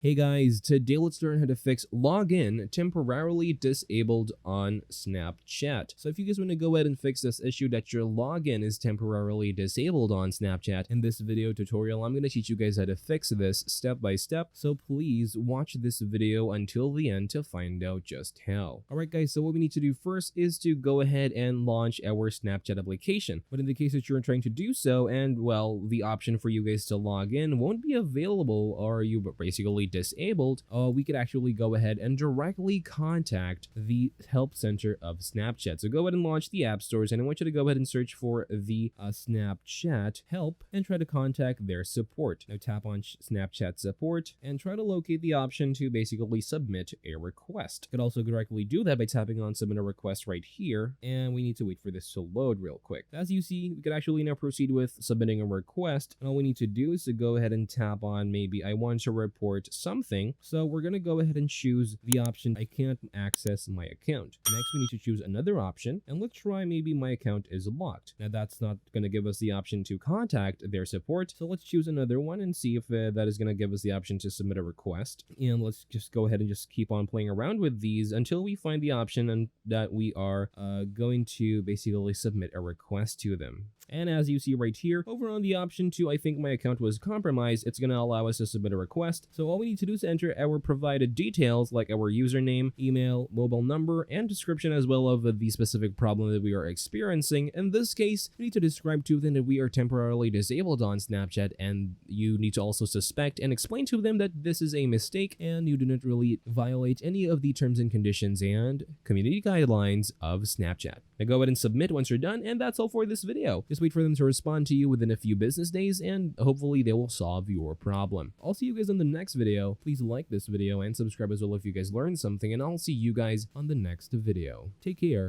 Hey guys, today let's learn how to fix login temporarily disabled on Snapchat. So if you guys want to go ahead and fix this issue that your login is temporarily disabled on Snapchat, in this video tutorial, I'm going to teach you guys how to fix this step by step. So please watch this video until the end to find out just how. Alright guys, so what we need to do first is to go ahead and launch our Snapchat application. But in the case that you're trying to do so, and well, the option for you guys to log in won't be available, or you basically disabled, we could actually go ahead and directly contact the help center of Snapchat. So go ahead and launch the app stores, and I want you to go ahead and search for the Snapchat help and try to contact their support. Now tap on Snapchat support and try to locate the option to basically submit a request. You could also directly do that by tapping on submit a request right here, and we need to wait for this to load real quick. As you see, we could actually now proceed with submitting a request, and all we need to do is to go ahead and tap on maybe I want to report something. So we're going to go ahead and choose the option I can't access my account. Next, we need to choose another option, and let's try maybe my account is locked. Now that's not going to give us the option to contact their support, so let's choose another one and see if that is going to give us the option to submit a request. And let's just go ahead and just keep on playing around with these until we find the option and that we are going to basically submit a request to them. And as you see right here, over on the option to I think my account was compromised, it's going to allow us to submit a request. So all we need to do is enter our provided details like our username, email, mobile number, and description as well of the specific problem that we are experiencing. In this case, we need to describe to them that we are temporarily disabled on Snapchat, and you need to also suspect and explain to them that this is a mistake and you do not really violate any of the terms and conditions and community guidelines of Snapchat. Now go ahead and submit once you're done, and that's all for this video. Just wait for them to respond to you within a few business days, and hopefully they will solve your problem. I'll see you guys on the next video. Please like this video and subscribe as well if you guys learned something, and I'll see you guys on the next video. Take care.